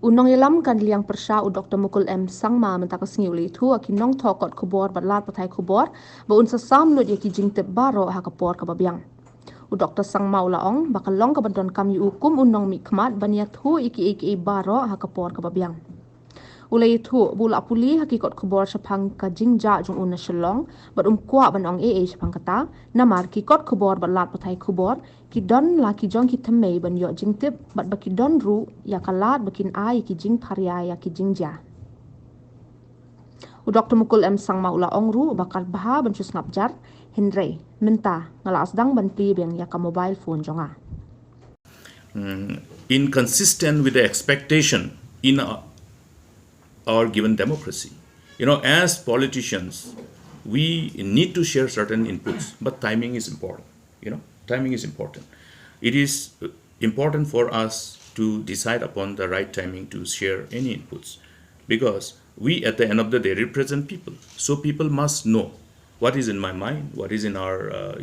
Unong ilam kan liang persya u Dr. Mukul M Sangma mentakas ngiuli tu akinong tokot kubor berlat patai kubor ba unsa samlut yaki jingtip baro ha kapor kababiang. U Dr. Sangma ulaong bakal long kabadon kami hukum unong mikmat baniat hu iki baro ha kapor kababiang. Ulai itu bula puli hakikot kubor sapang ka jingja jung una Shillong bat kwa banong sapang kata namar kikot kubor berlat patai kubor ki don la ki jong ki temei ban yo jingtip bat baki don ru ya kalat bakin ai ki jing pharia ya ki jingja. U Dr. Mukul M Sangma ula ongru bakal baha ban chus ngapjar Hindre minta ngala asdang ban pi beng ya ka mobile phone jonga. Inconsistent with the expectation in our given democracy. As politicians, we need to share certain inputs, but timing is important. Timing is important. It is important for us to decide upon the right timing to share any inputs, because we, at the end of the day, represent people. So people must know what is in my mind, what is in our,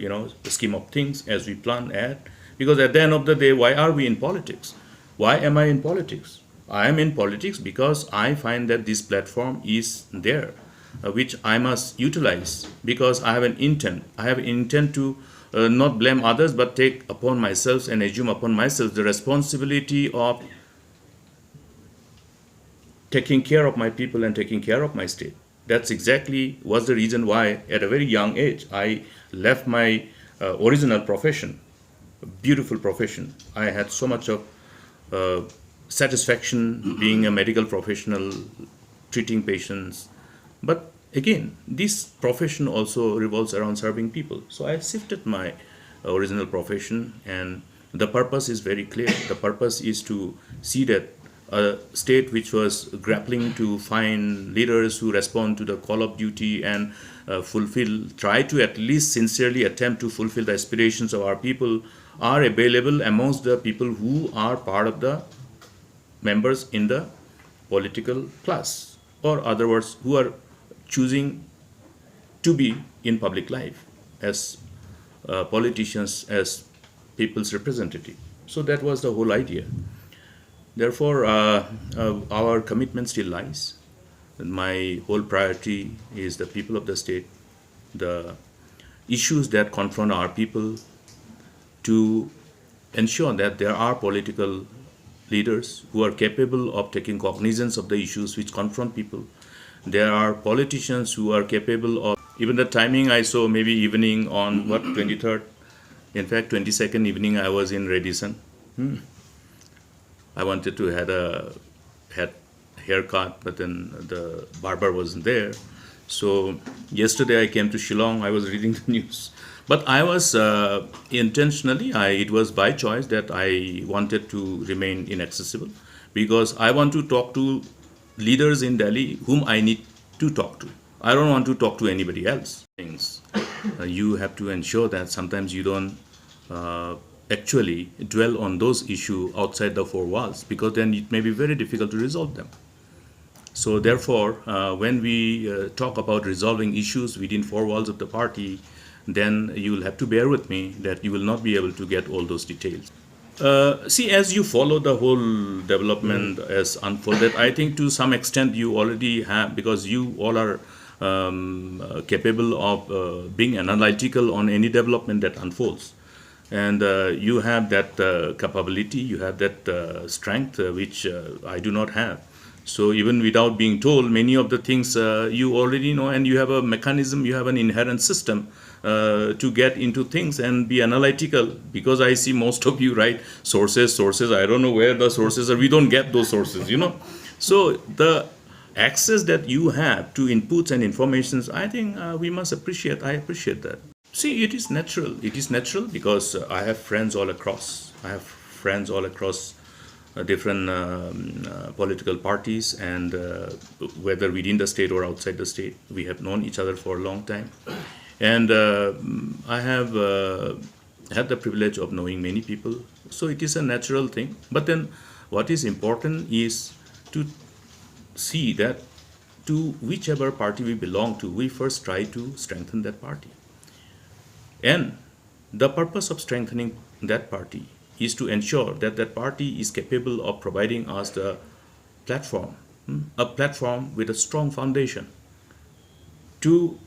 scheme of things as we plan ahead. Because at the end of the day, why are we in politics? Why am I in politics? I am in politics because I find that this platform is there, which I must utilize, because I have an intent. I have an intent to not blame others, but take upon myself and assume upon myself the responsibility of taking care of my people and taking care of my state. That's exactly was the reason why at a very young age I left my original profession, a beautiful profession. I had so much of satisfaction being a medical professional, treating patients. But again, this profession also revolves around serving people. So I shifted my original profession, and the purpose is very clear. The purpose is to see that a state which was grappling to find leaders who respond to the call of duty and try to at least sincerely attempt to fulfill the aspirations of our people are available amongst the people who are part of the members in the political class, or other words, who are choosing to be in public life as politicians, as people's representative. So that was the whole idea. Therefore, our commitment still lies. My whole priority is the people of the state, the issues that confront our people, to ensure that there are political leaders who are capable of taking cognizance of the issues which confront people. There are politicians who are capable of, even the timing I saw, maybe evening on 23rd, in fact 22nd evening I was in Radisson. I wanted to had a haircut, but then the barber wasn't there. So yesterday I came to Shillong, I was reading the news. But I was it was by choice that I wanted to remain inaccessible, because I want to talk to leaders in Delhi whom I need to talk to. I don't want to talk to anybody else. You have to ensure that sometimes you don't actually dwell on those issues outside the four walls, because then it may be very difficult to resolve them. So therefore, when we talk about resolving issues within four walls of the party, then you will have to bear with me that you will not be able to get all those details. See, as you follow the whole development as unfolded, I think to some extent you already have, because you all are capable of being analytical on any development that unfolds. And you have that capability, you have that strength, which I do not have. So even without being told, many of the things you already know, and you have a mechanism, you have an inherent system to get into things and be analytical, because I see most of you write sources, I don't know where the sources are, we don't get those sources, So the access that you have to inputs and informations, I think we must appreciate. I appreciate that. See, it is natural because I have friends all across. Different political parties, and whether within the state or outside the state, we have known each other for a long time. And I have had the privilege of knowing many people, so it is a natural thing. But then what is important is to see that to whichever party we belong to, we first try to strengthen that party. And the purpose of strengthening that party is to ensure that that party is capable of providing us the platform, a platform with a strong foundation to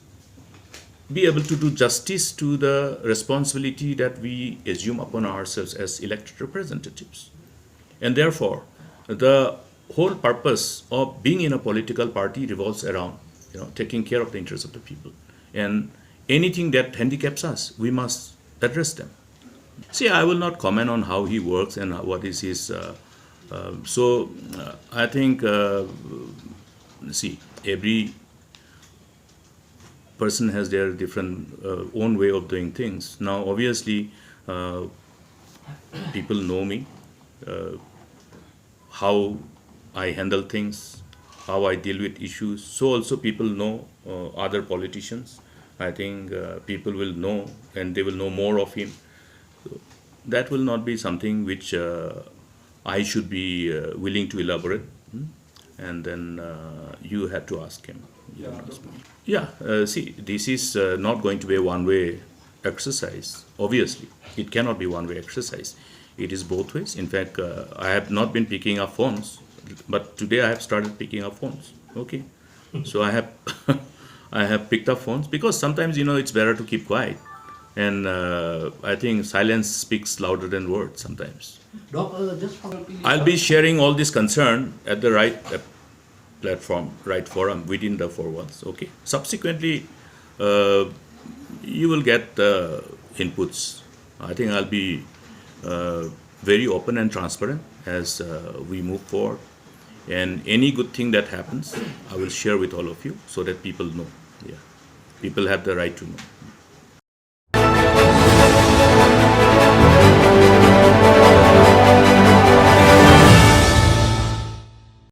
be able to do justice to the responsibility that we assume upon ourselves as elected representatives. And therefore, the whole purpose of being in a political party revolves around, taking care of the interests of the people. And anything that handicaps us, we must address them. See, I will not comment on how he works and what is his. I think, see, every person has their different own way of doing things. Now, obviously, people know me, how I handle things, how I deal with issues. So also people know other politicians. I think people will know, and they will know more of him. So that will not be something which I should be willing to elaborate. And then you have to ask him. You don't ask me. Yeah, see, this is not going to be a one-way exercise. Obviously, it cannot be one-way exercise. It is both ways. In fact, I have not been picking up phones, but today I have started picking up phones. Okay, so I have I have picked up phones because sometimes it's better to keep quiet, and I think silence speaks louder than words sometimes. Doc, just for I'll be sharing all this concern at the right platform, right forum within the 4 walls. Okay. Subsequently, you will get inputs. I think I'll be very open and transparent as we move forward. And any good thing that happens, I will share with all of you so that people know. Yeah, people have the right to know.